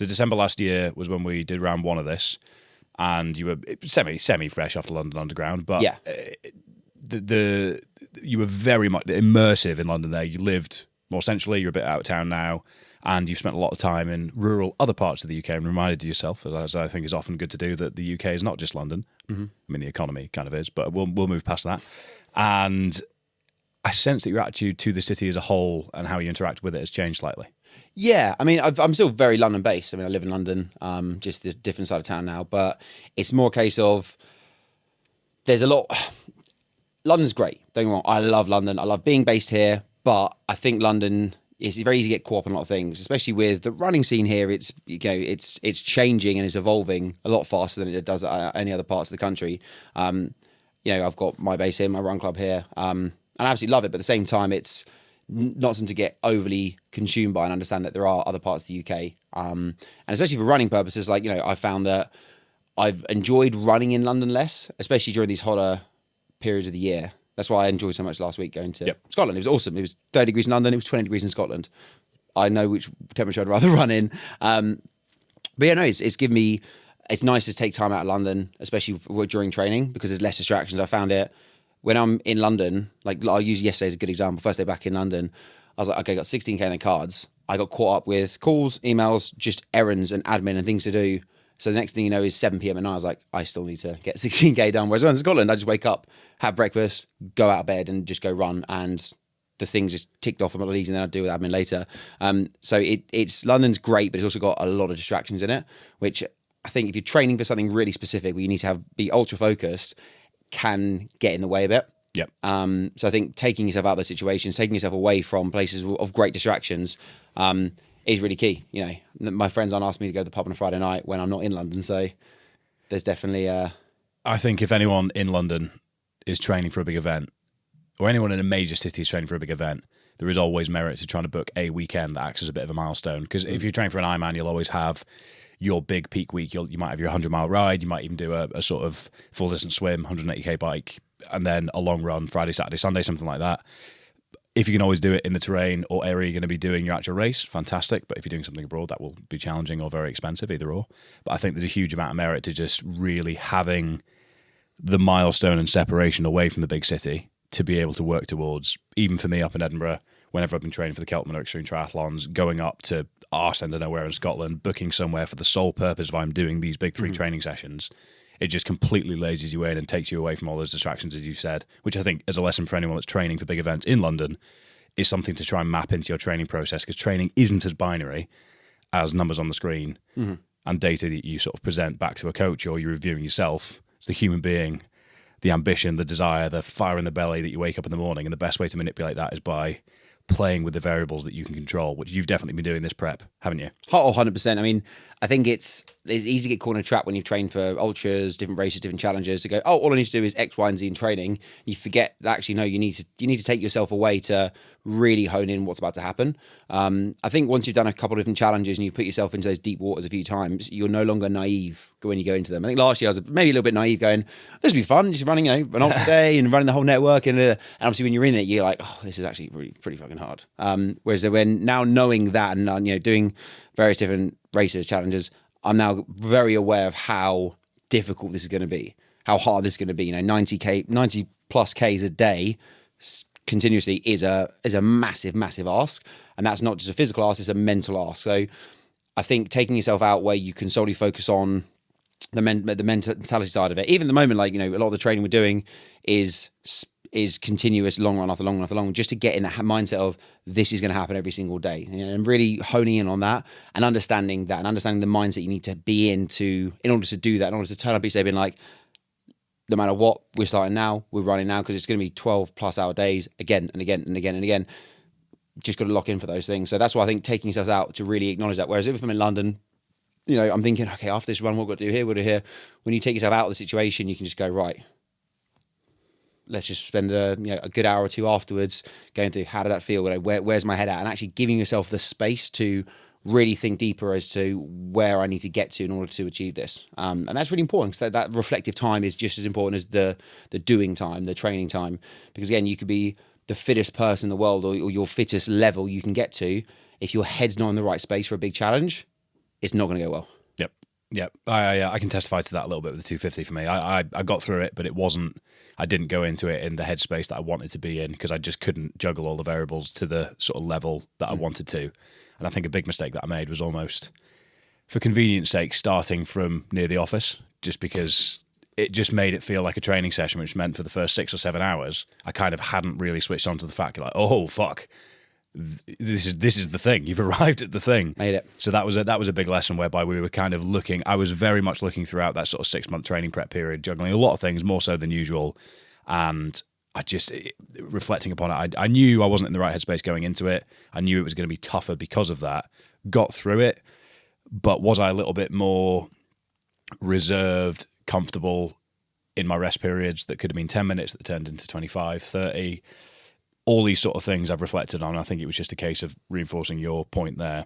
So December last year was when we did round 1 of this, and you were semi fresh off the London Underground, but Yeah. You were very much immersive in London there. You lived more centrally, you're a bit out of town now, and you've spent a lot of time in rural other parts of the UK and reminded yourself, as I think is often good to do, that the UK is not just London. Mm-hmm. I mean, the economy kind of is, but we'll move past that. And I sense that your attitude to the city as a whole and how you interact with it has changed slightly. Yeah, I mean, I'm still very London-based. I mean, I live in London, just the different side of town now. But it's more a case of there's a lot. London's great. Don't get me wrong. I love London. I love being based here. But I think London is very easy to get caught up in a lot of things, especially with the running scene here. It's it's changing and it's evolving a lot faster than it does at any other parts of the country. I've got my base here, my run club here, and I absolutely love it. But at the same time, it's not something to get overly consumed by and understand that there are other parts of the UK. And especially for running purposes, I found that I've enjoyed running in London less, especially during these hotter periods of the year. That's why I enjoyed so much last week going to Scotland. It was awesome. It was 30 degrees in London. It was 20 degrees in Scotland. I know which temperature I'd rather run in. But yeah, no, it's given me, it's nice to take time out of London, especially during training, because there's less distractions. I found it when I'm in London, like I'll use yesterday as a good example. First day back in London, I was like, okay, I got 16K in the cards. I got caught up with calls, emails, just errands and admin and things to do. So the next thing you know is 7 p.m. at night. I was like, I still need to get 16K done. Whereas when I was in Scotland, I just wake up, have breakfast, go out of bed and just go run. And the things just ticked off on my easy and then I'd deal with admin later. So it's London's great, but it's also got a lot of distractions in it, which I think if you're training for something really specific where you need to be ultra focused, can get in the way a bit. Yep. So I think taking yourself out of those situations, taking yourself away from places of great distractions, is really key. My friends aren't asking me to go to the pub on a Friday night when I'm not in London. So there's definitely I think if anyone in London is training for a big event, or anyone in a major city is training for a big event, there is always merit to trying to book a weekend that acts as a bit of a milestone. Because if you're training for an Ironman, you'll always have your big peak week. You might have your 100-mile ride. You might even do a sort of full-distance swim, 180K bike, and then a long run, Friday, Saturday, Sunday, something like that. If you can always do it in the terrain or area you're going to be doing your actual race, fantastic. But if you're doing something abroad, that will be challenging or very expensive, either or. But I think there's a huge amount of merit to just really having the milestone and separation away from the big city to be able to work towards. Even for me up in Edinburgh, whenever I've been training for the Keltman or Extreme Triathlons, going up to arse end of nowhere in Scotland, booking somewhere for the sole purpose of I'm doing these big 3 training sessions, it just completely lases you in and takes you away from all those distractions, as you said, which I think is a lesson for anyone that's training for big events in London, is something to try and map into your training process, because training isn't as binary as numbers on the screen and data that you sort of present back to a coach or you're reviewing yourself. It's the human being, the ambition, the desire, the fire in the belly that you wake up in the morning, and the best way to manipulate that is by playing with the variables that you can control, which you've definitely been doing this prep, haven't you? Oh, 100%. I mean, I think it's easy to get caught in a trap when you've trained for ultras, different races, different challenges, to go, oh, all I need to do is X, Y, and Z in training. You forget that actually, no, you need to take yourself away to really hone in what's about to happen. I think once you've done a couple of different challenges and you put yourself into those deep waters a few times, you're no longer naive when you go into them. I think last year I was maybe a little bit naive, going, this will be fun, just running an ultra day and running the whole network. And obviously when you're in it, you're like, oh, this is actually really pretty fucking hard. Whereas when now knowing that and doing various different races, challenges, I'm now very aware of how difficult this is going to be, how hard this is going to be. 90 plus Ks a day continuously is a massive, massive ask. And that's not just a physical ask, it's a mental ask. So I think taking yourself out where you can solely focus on the mentality side of it, even at the moment, a lot of the training we're doing is continuous, long run after long run after long, just to get in that mindset of this is going to happen every single day, and really honing in on that and understanding the mindset you need to be in order to do that, in order to turn up each day being like, no matter what, we're starting now, we're running now, because it's going to be 12 plus hour days again and again and again and again. Just got to lock in for those things. So that's why I think taking yourself out to really acknowledge that. Whereas if I'm in London, I'm thinking, okay, after this run, what we've got to do here, we'll do here. When you take yourself out of the situation, you can just go, right, let's just spend a good hour or two afterwards going through, how did that feel? Where's my head at? And actually giving yourself the space to really think deeper as to where I need to get to in order to achieve this. And that's really important, because that reflective time is just as important as the doing time, the training time. Because again, you could be the fittest person in the world or your fittest level you can get to. If your head's not in the right space for a big challenge, it's not going to go well. Yep. Yep. I can testify to that a little bit with the 250 for me. I got through it, but it wasn't, I didn't go into it in the headspace that I wanted to be in because I just couldn't juggle all the variables to the sort of level that I wanted to. And I think a big mistake that I made was almost, for convenience sake, starting from near the office, just because it just made it feel like a training session, which meant for the first 6 or 7 hours, I kind of hadn't really switched on to the fact, like, oh, fuck. This is the thing. You've arrived at the thing. Made it. So that was a big lesson whereby we were kind of looking. I was very much looking throughout that sort of 6-month training prep period, juggling a lot of things more so than usual, and I just reflecting upon it. I knew I wasn't in the right headspace going into it. I knew it was going to be tougher because of that. Got through it, but was I a little bit more reserved, comfortable in my rest periods that could have been 10 minutes that turned into 25, 30? All these sort of things I've reflected on. I think it was just a case of reinforcing your point there.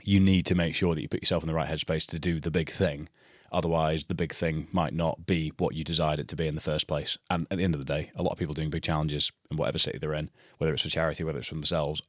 You need to make sure that you put yourself in the right headspace to do the big thing. Otherwise, the big thing might not be what you desired it to be in the first place. And at the end of the day, a lot of people doing big challenges in whatever city they're in, whether it's for charity, whether it's for themselves,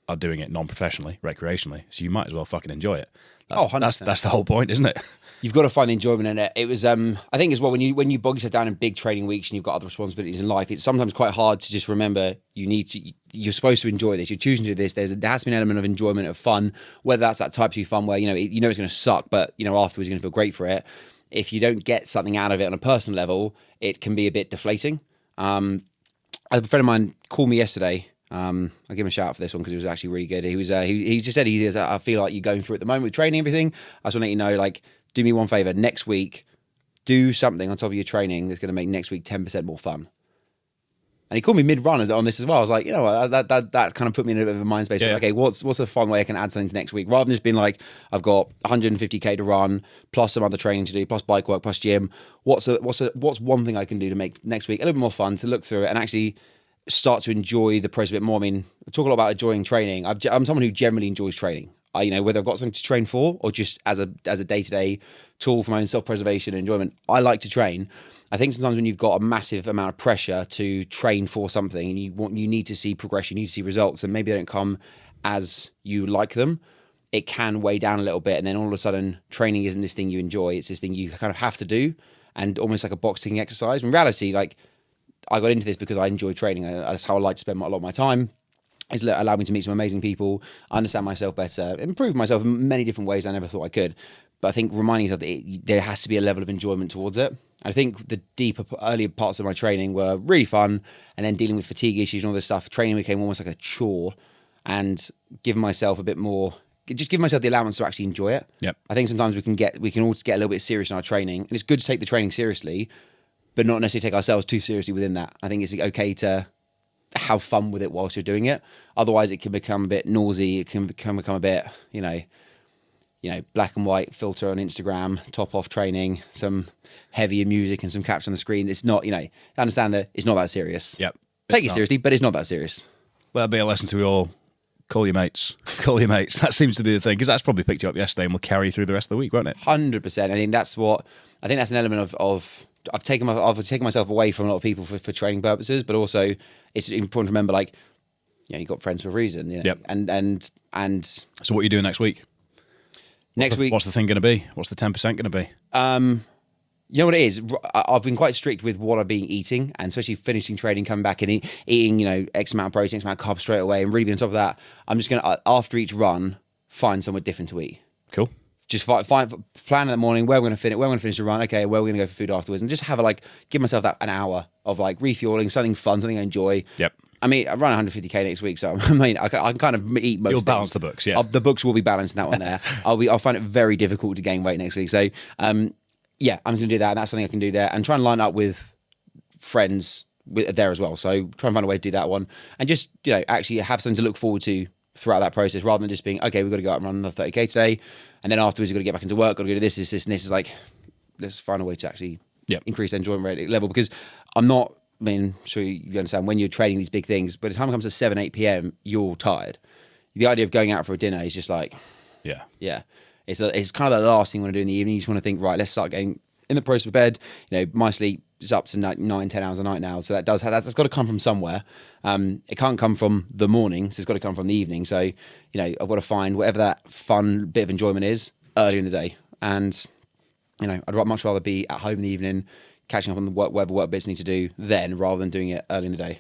are doing it non-professionally, recreationally. So you might as well fucking enjoy it. That's the whole point, isn't it? You've got to find the enjoyment in it. It was, I think as well, when you bog yourself down in big training weeks and you've got other responsibilities in life, it's sometimes quite hard to just remember you're supposed to enjoy this. You're choosing to do this. There has to be an element of enjoyment, of fun, whether that's that type 2 fun where, you know it's going to suck, but, afterwards you're going to feel great for it. If you don't get something out of it on a personal level, it can be a bit deflating. A friend of mine called me yesterday. I'll give him a shout out for this one because it was actually really good. He was he just said I feel like you're going through at the moment with training and everything. I just want to let you know, like, do me one favor. Next week, do something on top of your training that's going to make next week 10% more fun. And he called me mid-run on this as well. I was like, that kind of put me in a bit of a mind space. Yeah. Okay, what's a fun way I can add something to next week? Rather than just being like, I've got 150k to run, plus some other training to do, plus bike work, plus gym. What's one thing I can do to make next week a little bit more fun, to look through it and actually start to enjoy the process a bit more? I mean, I talk a lot about enjoying training. I'm someone who generally enjoys training. Whether I've got something to train for or just as a day-to-day tool for my own self-preservation and enjoyment, I like to train. I think sometimes when you've got a massive amount of pressure to train for something and you need to see progression, you need to see results, and maybe they don't come as you like them, it can weigh down a little bit. And then all of a sudden, training isn't this thing you enjoy. It's this thing you kind of have to do, and almost like a boxing exercise. In reality, like, I got into this because I enjoy training. That's how I like to spend a lot of my time. It's allowed me to meet some amazing people, understand myself better, improve myself in many different ways I never thought I could. But I think reminding yourself that there has to be a level of enjoyment towards it. I think the deeper, earlier parts of my training were really fun, and then dealing with fatigue issues and all this stuff, training became almost like a chore, and giving myself a bit more, just giving myself the allowance to actually enjoy it. Yep. I think sometimes we can all get a little bit serious in our training, and it's good to take the training seriously, but not necessarily take ourselves too seriously within that. I think it's okay to have fun with it whilst you're doing it. Otherwise, it can become a bit noisy. It can become a bit, black and white filter on Instagram, top off training, some heavier music and some caps on the screen. It's not, I understand that it's not that serious. Yep. Take it seriously, but it's not that serious. Well, that'd be a lesson to all. Call your mates. Call your mates. That seems to be the thing, because that's probably picked you up yesterday and will carry you through the rest of the week, won't it? 100%. I think that's an element of I've taken myself away from a lot of people for training purposes, but also it's important to remember, like, you've got friends for a reason. Yep. And So what are you doing next week? Next week, what's the thing going to be? What's the 10% going to be? You know what it is? I've been quite strict with what I've been eating, and especially finishing training, coming back and eating, X amount of protein, X amount of carbs straight away, and really being on top of that. I'm just going to, after each run, find somewhere different to eat. Cool. Just plan in the morning where we're going to finish the run. Okay, where we're going to go for food afterwards, and just have give myself that an hour of like refueling, something fun, something I enjoy. Yep. I mean, I run 150k next week, so I can kind of eat most. You'll things. balance the books, yeah. The books will be balanced in that one there. I'll find it very difficult to gain weight next week. So, I'm just going to do that, and that's something I can do there, and try and line up with friends there as well. So try and find a way to do that one, and just actually have something to look forward to throughout that process, rather than just being, okay, we've got to go out and run another 30k today, and then afterwards you've got to get back into work, got to do this, and this. Is like, let's find a way to actually increase the enjoyment rate level, because sure you understand, when you're training these big things, by the time it comes to 7, 8 p.m, you're tired. The idea of going out for a dinner is just like, yeah. It's kind of the last thing you want to do in the evening. You just want to think, right, let's start getting in the process of bed. My sleep is up to 9, 10 hours a night now. So that's got to come from somewhere. It can't come from the morning, so it's got to come from the evening. So, I've got to find whatever that fun bit of enjoyment is, earlier in the day. And, you know, I'd much rather be at home in the evening, catching up on the whatever work bits I need to do then, rather than doing it early in the day.